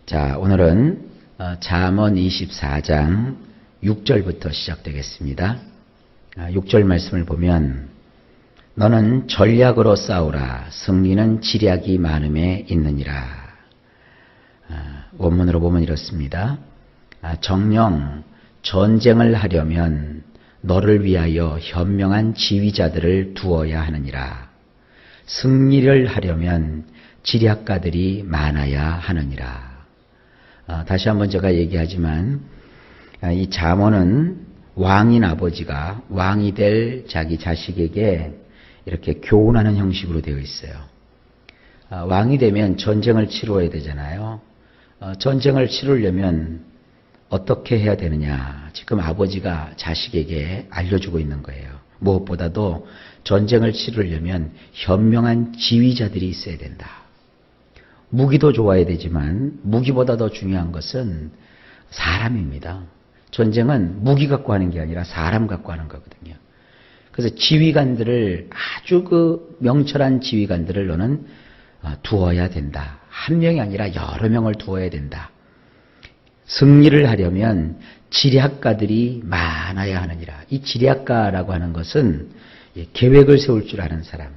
자, 오늘은 잠언 24장 6절부터 시작되겠습니다. 6절 말씀을 보면 너는 전략으로 싸우라. 승리는 지략이 많음에 있느니라. 원문으로 보면 이렇습니다. 정녕 전쟁을 하려면 너를 위하여 현명한 지휘자들을 두어야 하느니라. 승리를 하려면 지략가들이 많아야 하느니라. 다시 한번 제가 얘기하지만 이 잠언은 왕인 아버지가 왕이 될 자기 자식에게 이렇게 교훈하는 형식으로 되어 있어요. 왕이 되면 전쟁을 치러야 되잖아요. 전쟁을 치르려면 어떻게 해야 되느냐. 지금 아버지가 자식에게 알려주고 있는 거예요. 무엇보다도 전쟁을 치르려면 현명한 지휘자들이 있어야 된다. 무기도 좋아야 되지만 무기보다 더 중요한 것은 사람입니다. 전쟁은 무기 갖고 하는 게 아니라 사람 갖고 하는 거거든요. 그래서 지휘관들을 아주 명철한 지휘관들을 너는 두어야 된다. 한 명이 아니라 여러 명을 두어야 된다. 승리를 하려면 지략가들이 많아야 하느니라. 이 지략가라고 하는 것은 계획을 세울 줄 아는 사람,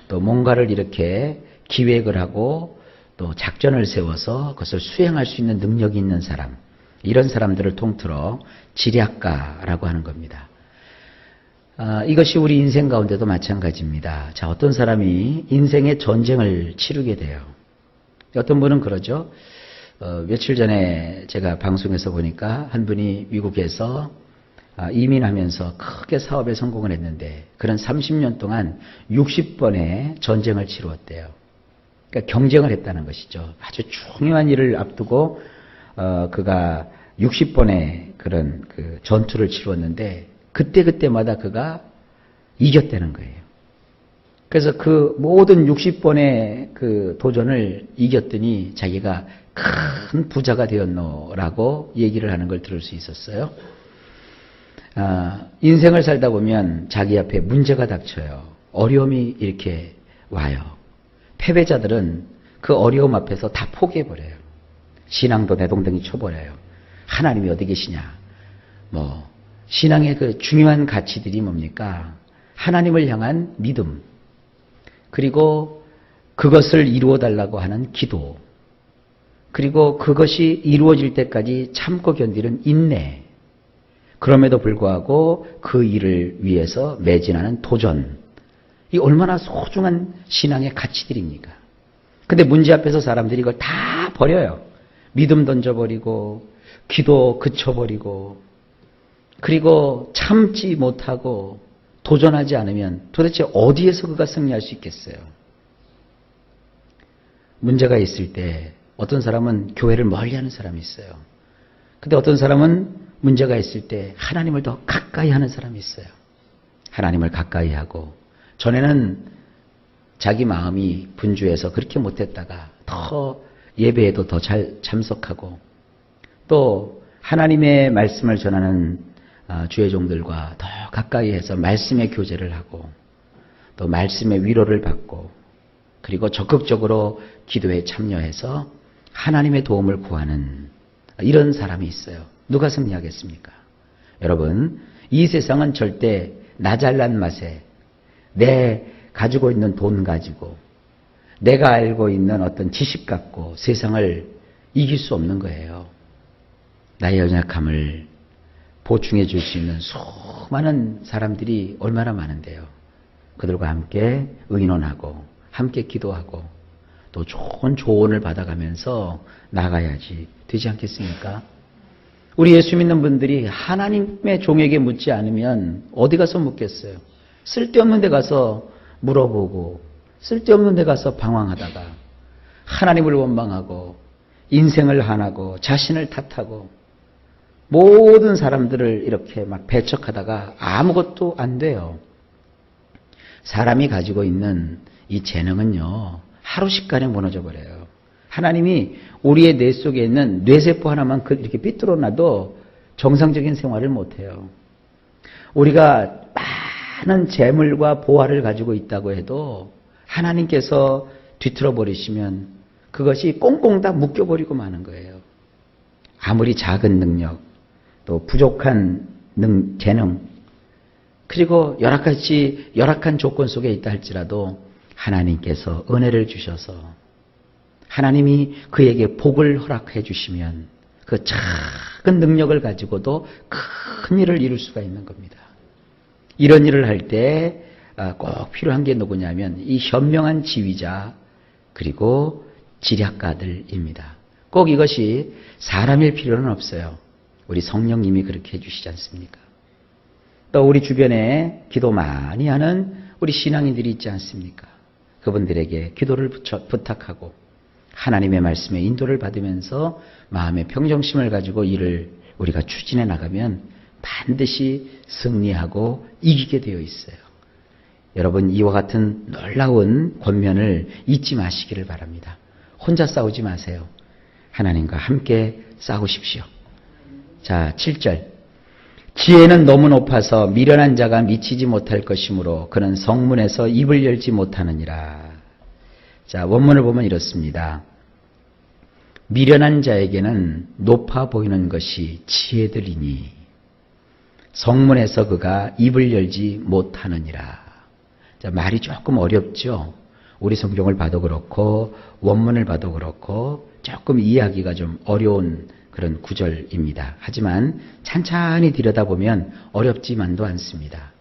또 뭔가를 이렇게 기획을 하고 또 작전을 세워서 그것을 수행할 수 있는 능력이 있는 사람, 이런 사람들을 통틀어 지략가라고 하는 겁니다. 이것이 우리 인생 가운데도 마찬가지입니다. 자, 어떤 사람이 인생의 전쟁을 치르게 돼요. 어떤 분은 그러죠. 며칠 전에 제가 방송에서 보니까 한 분이 미국에서 이민하면서 크게 사업에 성공을 했는데 그런 30년 동안 60번의 전쟁을 치루었대요. 그러니까 경쟁을 했다는 것이죠. 아주 중요한 일을 앞두고 그가 60번의 그런 그 전투를 치루었는데 그때마다 그가 이겼다는 거예요. 그래서 그 모든 60번의 그 도전을 이겼더니 자기가 큰 부자가 되었노라고 얘기를 하는 걸 들을 수 있었어요. 인생을 살다 보면 자기 앞에 문제가 닥쳐요. 어려움이 이렇게 와요. 패배자들은 그 어려움 앞에서 다 포기해버려요. 신앙도 내동댕이 쳐버려요. 하나님이 어디 계시냐. 신앙의 그 중요한 가치들이 뭡니까? 하나님을 향한 믿음, 그리고 그것을 이루어달라고 하는 기도, 그리고 그것이 이루어질 때까지 참고 견디는 인내, 그럼에도 불구하고 그 일을 위해서 매진하는 도전, 이 얼마나 소중한 신앙의 가치들입니까? 근데 문제 앞에서 사람들이 이걸 다 버려요. 믿음 던져버리고 기도 그쳐버리고 그리고 참지 못하고 도전하지 않으면 도대체 어디에서 그가 승리할 수 있겠어요? 문제가 있을 때 어떤 사람은 교회를 멀리하는 사람이 있어요. 근데 어떤 사람은 문제가 있을 때 하나님을 더 가까이 하는 사람이 있어요. 하나님을 가까이 하고 전에는 자기 마음이 분주해서 그렇게 못했다가 더 예배에도 더 잘 참석하고 또 하나님의 말씀을 전하는 주의 종들과 더 가까이 해서 말씀의 교제를 하고 또 말씀의 위로를 받고 그리고 적극적으로 기도에 참여해서 하나님의 도움을 구하는 이런 사람이 있어요. 누가 승리하겠습니까? 여러분, 이 세상은 절대 나 잘난 맛에 내 가지고 있는 돈 가지고 내가 알고 있는 어떤 지식 갖고 세상을 이길 수 없는 거예요. 나의 연약함을 보충해 줄 수 있는 수많은 사람들이 얼마나 많은데요. 그들과 함께 의논하고 함께 기도하고 또 좋은 조언을 받아가면서 나가야지 되지 않겠습니까? 우리 예수 믿는 분들이 하나님의 종에게 묻지 않으면 어디 가서 묻겠어요? 쓸데없는 데 가서 물어보고 쓸데없는 데 가서 방황하다가 하나님을 원망하고 인생을 한하고 자신을 탓하고 모든 사람들을 이렇게 막 배척하다가 아무것도 안 돼요. 사람이 가지고 있는 이 재능은요, 하루 식간에 무너져 버려요. 하나님이 우리의 뇌 속에 있는 뇌세포 하나만 이렇게 삐뚤어 놔도 정상적인 생활을 못해요. 우리가 많은 재물과 보화를 가지고 있다고 해도 하나님께서 뒤틀어 버리시면 그것이 꽁꽁 다 묶여버리고 마는 거예요. 아무리 작은 능력, 또 부족한 재능, 그리고 열악한 조건 속에 있다 할지라도 하나님께서 은혜를 주셔서 하나님이 그에게 복을 허락해 주시면 그 작은 능력을 가지고도 큰 일을 이룰 수가 있는 겁니다. 이런 일을 할 때 꼭 필요한 게 누구냐면 이 현명한 지휘자 그리고 지략가들입니다. 꼭 이것이 사람일 필요는 없어요. 우리 성령님이 그렇게 해주시지 않습니까? 또 우리 주변에 기도 많이 하는 우리 신앙인들이 있지 않습니까? 그분들에게 기도를 부탁하고 하나님의 말씀에 인도를 받으면서 마음의 평정심을 가지고 일을 우리가 추진해 나가면 반드시 승리하고 이기게 되어 있어요. 여러분, 이와 같은 놀라운 권면을 잊지 마시기를 바랍니다. 혼자 싸우지 마세요. 하나님과 함께 싸우십시오. 자, 7절. 지혜는 너무 높아서 미련한 자가 미치지 못할 것이므로 그는 성문에서 입을 열지 못하느니라. 자, 원문을 보면 이렇습니다. 미련한 자에게는 높아 보이는 것이 지혜들이니 성문에서 그가 입을 열지 못하느니라. 자, 말이 조금 어렵죠. 우리 성경을 봐도 그렇고 원문을 봐도 그렇고 조금 이해하기가 좀 어려운 그런 구절입니다. 하지만 찬찬히 들여다보면 어렵지만도 않습니다.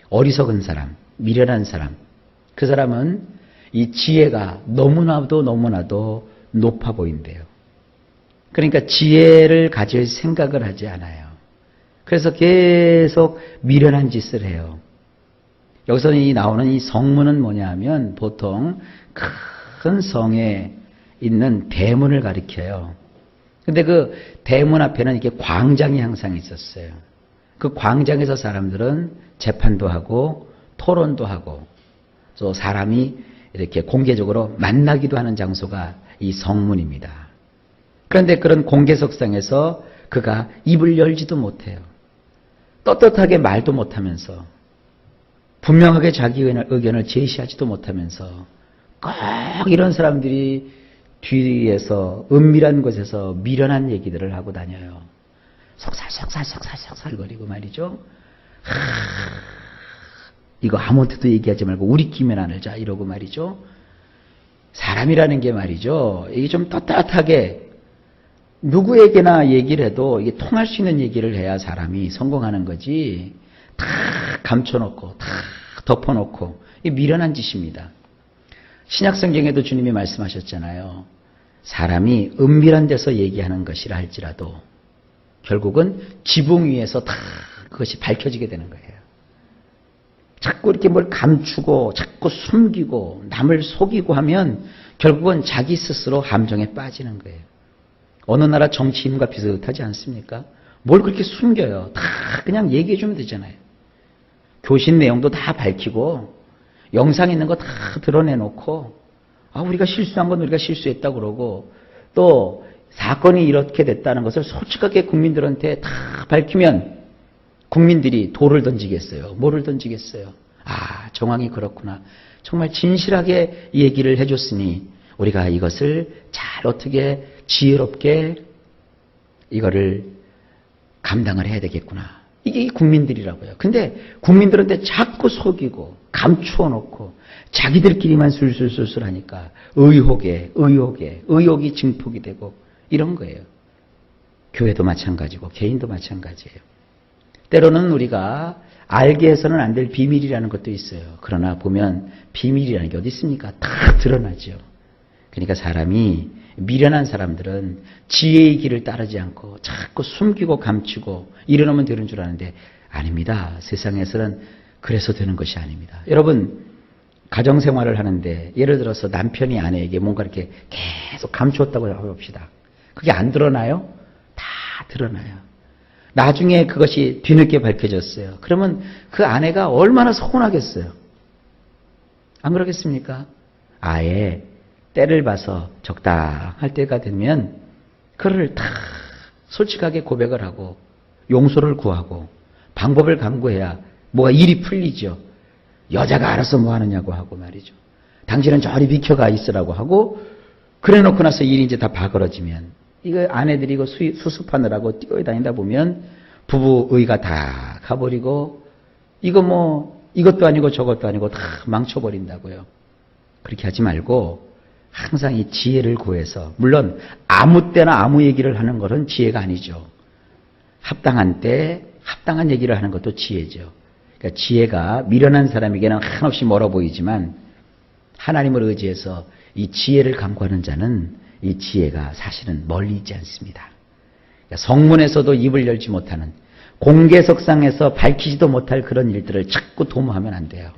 어리석은 사람, 미련한 사람, 그 사람은 이 지혜가 너무나도 높아 보인대요. 그러니까 지혜를 가질 생각을 하지 않아요. 그래서 계속 미련한 짓을 해요. 여기서 나오는 이 성문은 뭐냐 하면 보통 큰 성에 있는 대문을 가리켜요. 근데 그 대문 앞에는 이렇게 광장이 항상 있었어요. 그 광장에서 사람들은 재판도 하고 토론도 하고 또 사람이 이렇게 공개적으로 만나기도 하는 장소가 이 성문입니다. 그런데 그런 공개석상에서 그가 입을 열지도 못해요. 떳떳하게 말도 못하면서 분명하게 자기 의견을 제시하지도 못하면서 꼭 이런 사람들이 뒤에서 은밀한 곳에서 미련한 얘기들을 하고 다녀요. 속살거리고 말이죠. 이거 아무한테도 얘기하지 말고 우리끼리만 나누자 이러고 말이죠. 사람이라는 게 말이죠. 이게 좀 떳떳하게 누구에게나 얘기를 해도 이게 통할 수 있는 얘기를 해야 사람이 성공하는 거지. 다 감춰놓고 다 덮어놓고 이게 미련한 짓입니다. 신약성경에도 주님이 말씀하셨잖아요. 사람이 은밀한 데서 얘기하는 것이라 할지라도 결국은 지붕 위에서 다 그것이 밝혀지게 되는 거예요. 자꾸 이렇게 뭘 감추고 자꾸 숨기고 남을 속이고 하면 결국은 자기 스스로 함정에 빠지는 거예요. 어느 나라 정치인과 비슷하지 않습니까? 뭘 그렇게 숨겨요. 다 그냥 얘기해 주면 되잖아요. 교신 내용도 다 밝히고 영상에 있는 거 다 드러내놓고 우리가 실수한 건 우리가 실수했다고 그러고 또 사건이 이렇게 됐다는 것을 솔직하게 국민들한테 다 밝히면 국민들이 돌을 던지겠어요. 뭐를 던지겠어요? 정황이 그렇구나. 정말 진실하게 얘기를 해줬으니 우리가 이것을 잘 어떻게 지혜롭게 이거를 감당을 해야 되겠구나. 이게 국민들이라고요. 근데 국민들한테 자꾸 속이고 감추어놓고 자기들끼리만 술술술술 하니까 의혹이 증폭이 되고 이런 거예요. 교회도 마찬가지고 개인도 마찬가지예요. 때로는 우리가 알게 해서는 안 될 비밀이라는 것도 있어요. 그러나 보면 비밀이라는 게 어디 있습니까? 다 드러나죠. 그러니까 사람이 미련한 사람들은 지혜의 길을 따르지 않고 자꾸 숨기고 감추고 이러면 되는 줄 아는데 아닙니다. 세상에서는 그래서 되는 것이 아닙니다. 여러분 가정생활을 하는데 예를 들어서 남편이 아내에게 뭔가 이렇게 계속 감추었다고 해봅시다. 그게 안 드러나요? 다 드러나요. 나중에 그것이 뒤늦게 밝혀졌어요. 그러면 그 아내가 얼마나 서운하겠어요. 안 그러겠습니까? 아예 때를 봐서 적당할 때가 되면 그를 다 솔직하게 고백을 하고 용서를 구하고 방법을 강구해야 뭐가 일이 풀리죠. 여자가 알아서 뭐 하느냐고 하고 말이죠. 당신은 저리 비켜가 있으라고 하고 그래 놓고 나서 일이 이제 다 바그러지면, 이거 아내들이 이거 수습하느라고 뛰어다니다 보면 부부의가 다 가버리고, 이거 뭐 이것도 아니고 저것도 아니고 다 망쳐버린다고요. 그렇게 하지 말고 항상 이 지혜를 구해서, 물론 아무 때나 아무 얘기를 하는 것은 지혜가 아니죠. 합당한 때 합당한 얘기를 하는 것도 지혜죠. 그러니까 지혜가 미련한 사람에게는 한없이 멀어 보이지만 하나님을 의지해서 이 지혜를 강구하는 자는 이 지혜가 사실은 멀리 있지 않습니다. 그러니까 성문에서도 입을 열지 못하는, 공개석상에서 밝히지도 못할 그런 일들을 자꾸 도모하면 안 돼요.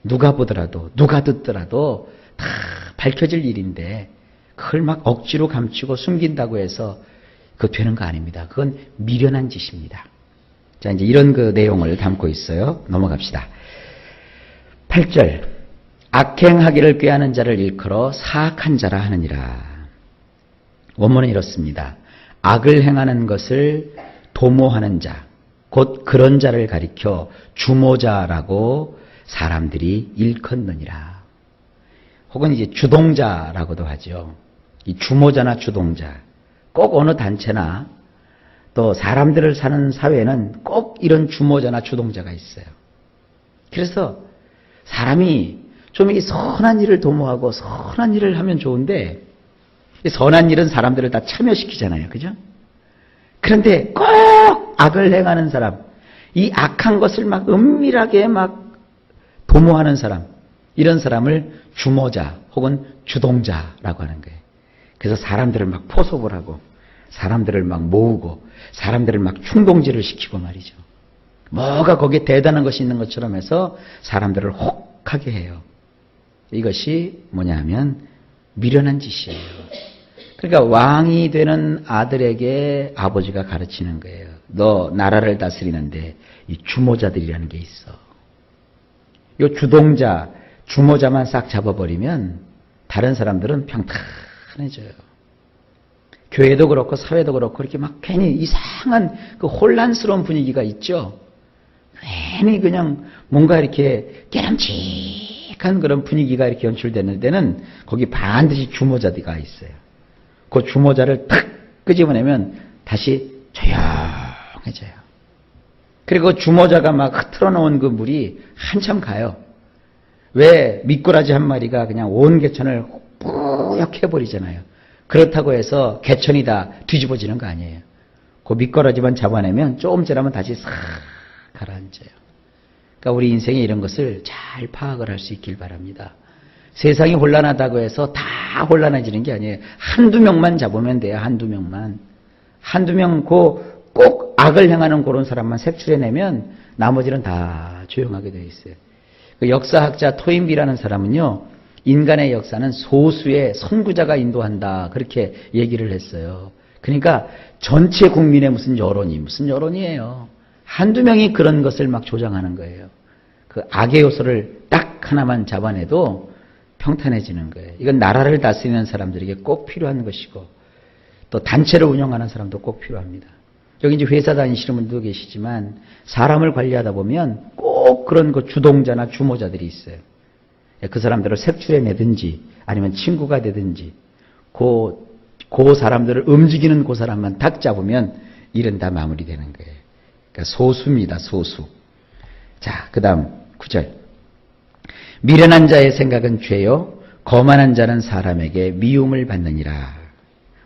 누가 보더라도 누가 듣더라도 다 밝혀질 일인데 그걸 막 억지로 감추고 숨긴다고 해서 그거 되는 거 아닙니다. 그건 미련한 짓입니다. 자, 이제 이런 그 내용을 담고 있어요. 넘어갑시다. 8절. 악행하기를 꾀하는 자를 일컬어 사악한 자라 하느니라. 원문은 이렇습니다. 악을 행하는 것을 도모하는 자, 곧 그런 자를 가리켜 주모자라고 사람들이 일컫느니라. 혹은 이제 주동자라고도 하죠. 이 주모자나 주동자. 꼭 어느 단체나 또 사람들을 사는 사회에는 꼭 이런 주모자나 주동자가 있어요. 그래서 사람이 좀 이 선한 일을 도모하고 선한 일을 하면 좋은데, 선한 일은 사람들을 다 참여시키잖아요. 그죠? 그런데 꼭 악을 행하는 사람, 이 악한 것을 막 은밀하게 막 도모하는 사람, 이런 사람을 주모자 혹은 주동자라고 하는 거예요. 그래서 사람들을 막 포섭을 하고 사람들을 막 모으고 사람들을 막 충동질을 시키고 말이죠. 뭐가 거기에 대단한 것이 있는 것처럼 해서 사람들을 혹하게 해요. 이것이 뭐냐 하면 미련한 짓이에요. 그러니까 왕이 되는 아들에게 아버지가 가르치는 거예요. 너 나라를 다스리는데 이 주모자들이라는 게 있어. 이 주동자, 주모자만 싹 잡아버리면 다른 사람들은 평탄해져요. 교회도 그렇고 사회도 그렇고 이렇게 막 괜히 이상한 그 혼란스러운 분위기가 있죠. 괜히 그냥 뭔가 이렇게 깨름직한 그런 분위기가 이렇게 연출되는 데는 거기 반드시 주모자가 있어요. 그 주모자를 탁 끄집어내면 다시 조용해져요. 그리고 주모자가 막 흐트러놓은 그 물이 한참 가요. 왜 미꾸라지 한 마리가 그냥 온 개천을 뿌옇게 해버리잖아요. 그렇다고 해서 개천이 다 뒤집어지는 거 아니에요. 그 미꾸라지만 잡아내면 조금 지나면 다시 싹 가라앉아요. 그러니까 우리 인생에 이런 것을 잘 파악을 할 수 있길 바랍니다. 세상이 혼란하다고 해서 다 혼란해지는 게 아니에요. 한두 명만 잡으면 돼요. 한두 명만. 한두 명 꼭 악을 행하는 그런 사람만 색출해내면 나머지는 다 조용하게 되어 있어요. 그 역사학자 토인비라는 사람은요, 인간의 역사는 소수의 선구자가 인도한다, 그렇게 얘기를 했어요. 그러니까 전체 국민의 무슨 여론이에요. 한두 명이 그런 것을 막 조장하는 거예요. 그 악의 요소를 딱 하나만 잡아내도 평탄해지는 거예요. 이건 나라를 다스리는 사람들에게 꼭 필요한 것이고, 또 단체를 운영하는 사람도 꼭 필요합니다. 여기 이제 회사 다니시는 분도 계시지만 사람을 관리하다 보면 꼭 그런 그 주동자나 주모자들이 있어요. 그 사람들을 색출해내든지 아니면 친구가 되든지 그 사람들을 움직이는 그 사람만 딱 잡으면 일은 다 마무리되는 거예요. 그러니까 소수입니다. 소수. 자, 그 다음 9절. 미련한 자의 생각은 죄요, 거만한 자는 사람에게 미움을 받느니라.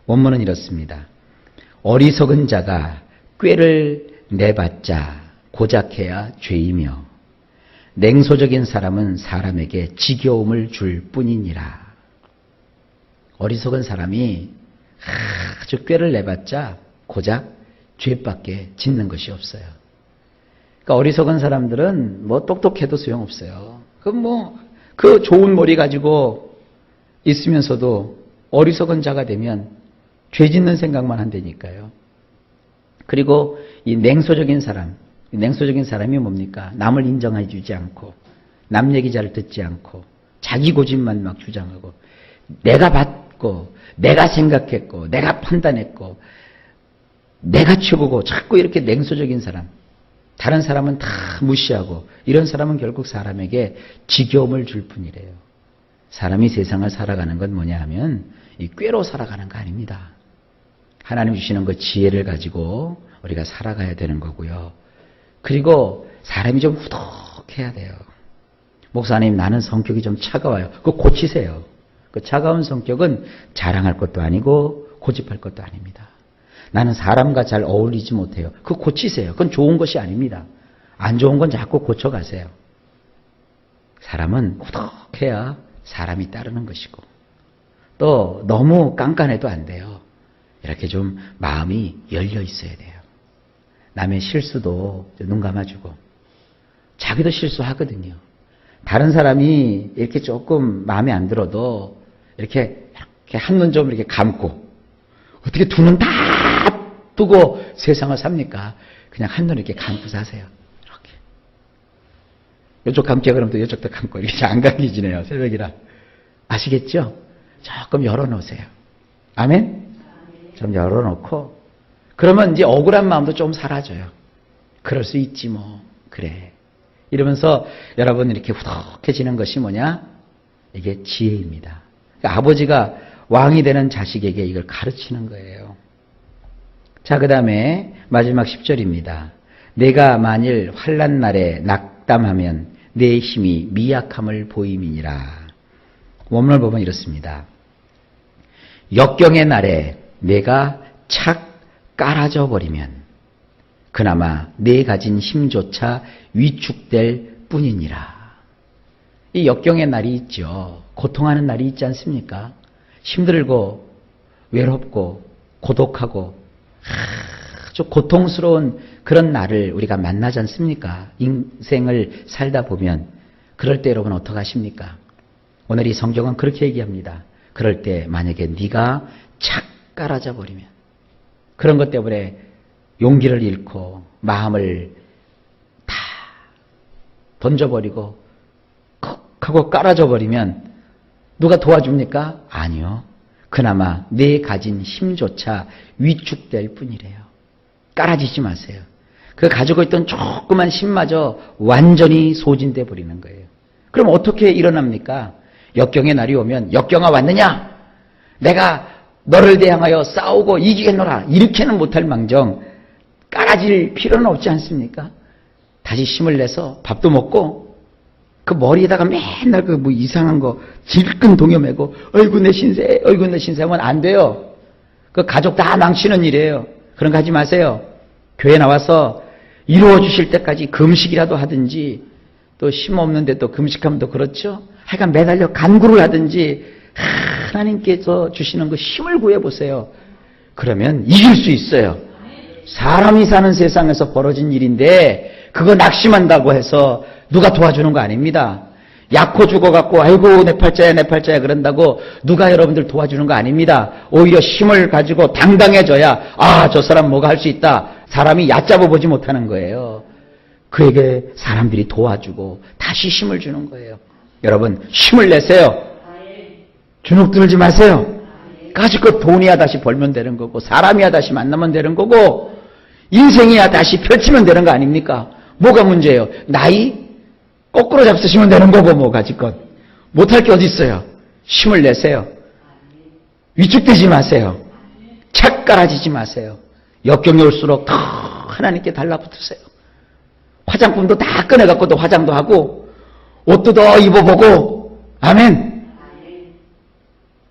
원문은 이렇습니다. 어리석은 자가 꾀를 내봤자 고작해야 죄이며 냉소적인 사람은 사람에게 지겨움을 줄 뿐이니라. 어리석은 사람이 아주 꾀를 내봤자 고작 죄밖에 짓는 것이 없어요. 그러니까 어리석은 사람들은 뭐 똑똑해도 소용없어요. 그 좋은 머리 가지고 있으면서도 어리석은 자가 되면 죄 짓는 생각만 한다니까요. 그리고 이 냉소적인 사람이 뭡니까? 남을 인정해 주지 않고, 남 얘기 잘 듣지 않고, 자기 고집만 막 주장하고, 내가 봤고, 내가 생각했고, 내가 판단했고, 내가 최고고, 자꾸 이렇게 냉소적인 사람, 다른 사람은 다 무시하고, 이런 사람은 결국 사람에게 지겨움을 줄 뿐이래요. 사람이 세상을 살아가는 건 뭐냐 하면 이 꾀로 살아가는 거 아닙니다. 하나님 주시는 그 지혜를 가지고 우리가 살아가야 되는 거고요. 그리고 사람이 좀 후덕해야 돼요. 목사님, 나는 성격이 좀 차가워요. 그거 고치세요. 그 차가운 성격은 자랑할 것도 아니고 고집할 것도 아닙니다. 나는 사람과 잘 어울리지 못해요. 그거 고치세요. 그건 좋은 것이 아닙니다. 안 좋은 건 자꾸 고쳐가세요. 사람은 후덕해야 사람이 따르는 것이고, 또 너무 깐깐해도 안 돼요. 이렇게 좀 마음이 열려 있어야 돼요. 남의 실수도 눈 감아주고, 자기도 실수하거든요. 다른 사람이 이렇게 조금 마음에 안 들어도 이렇게 한눈 좀 이렇게 감고, 어떻게 두 눈 다 뜨고 세상을 삽니까? 그냥 한눈 이렇게 감고 사세요. 이렇게. 이쪽 감게 그러면 또 이쪽도 감고 이렇게 안 감기지네요. 새벽이라. 아시겠죠? 조금 열어놓으세요. 아멘? 좀 열어놓고, 그러면 이제 억울한 마음도 좀 사라져요. 그럴 수 있지 뭐. 그래. 이러면서 여러분 이렇게 후덕해지는 것이 뭐냐? 이게 지혜입니다. 그러니까 아버지가 왕이 되는 자식에게 이걸 가르치는 거예요. 자, 그 다음에 마지막 10절입니다. 내가 만일 환난 날에 낙담하면 내 힘이 미약함을 보임이니라. 원문을 보면 이렇습니다. 역경의 날에 내가 착 깔아져 버리면 그나마 내 가진 힘조차 위축될 뿐이니라. 이 역경의 날이 있죠. 고통하는 날이 있지 않습니까? 힘들고 외롭고 고독하고 아주 고통스러운 그런 날을 우리가 만나지 않습니까? 인생을 살다 보면. 그럴 때 여러분 어떡하십니까? 오늘 이 성경은 그렇게 얘기합니다. 그럴 때 만약에 네가 착 깔아져 버리면, 그런 것 때문에 용기를 잃고 마음을 다 던져버리고 콕 하고 깔아져 버리면 누가 도와줍니까? 아니요. 그나마 내 가진 힘조차 위축될 뿐이래요. 깔아지지 마세요. 그 가지고 있던 조그만 힘마저 완전히 소진돼 버리는 거예요. 그럼 어떻게 일어납니까? 역경의 날이 오면, 역경아 왔느냐? 내가 너를 대항하여 싸우고 이기겠노라. 이렇게는 못할 망정 깔아질 필요는 없지 않습니까? 다시 힘을 내서 밥도 먹고, 그 머리에다가 맨날 그 뭐 이상한 거 질끈 동여매고 어이구 내 신세, 어이구 내 신세 하면 안 돼요. 그 가족 다 망치는 일이에요. 그런 거 하지 마세요. 교회 나와서 이루어 주실 때까지 금식이라도 하든지, 또 힘 없는데 또 금식하면 또 그렇죠. 하여간 매달려 간구를 하든지 하나님께서 주시는 그 힘을 구해보세요. 그러면 이길 수 있어요. 사람이 사는 세상에서 벌어진 일인데 그거 낙심한다고 해서 누가 도와주는 거 아닙니다. 약호 죽어갖고 아이고 내 팔자야 내 팔자야 그런다고 누가 여러분들 도와주는 거 아닙니다. 오히려 힘을 가지고 당당해져야 아, 저 사람 뭐가 할 수 있다. 사람이 얕잡아 보지 못하는 거예요. 그에게 사람들이 도와주고 다시 힘을 주는 거예요. 여러분 힘을 내세요. 주눅 들지 마세요. 가지고 돈이야 다시 벌면 되는 거고, 사람이야 다시 만나면 되는 거고, 인생이야 다시 펼치면 되는 거 아닙니까? 뭐가 문제예요? 나이 거꾸로 잡수시면 되는 거고, 뭐 가지껏 못할 게 어디 있어요? 힘을 내세요. 위축되지 마세요. 착 깔아지지 마세요. 역경이 올수록 더 하나님께 달라붙으세요. 화장품도 다 꺼내갖고 또 화장도 하고 옷도 더 입어보고, 아멘.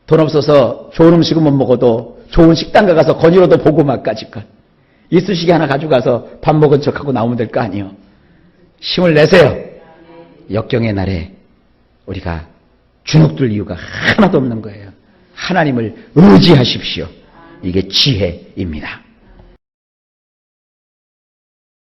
돈 없어서 좋은 음식은 못 먹어도 좋은 식당 가서 건의로도 보고 막까지껏 이쑤시개 하나 가져가서 밥 먹은 척하고 나오면 될 거 아니에요. 힘을 내세요. 역경의 날에 우리가 주눅들 이유가 하나도 없는 거예요. 하나님을 의지하십시오. 이게 지혜입니다.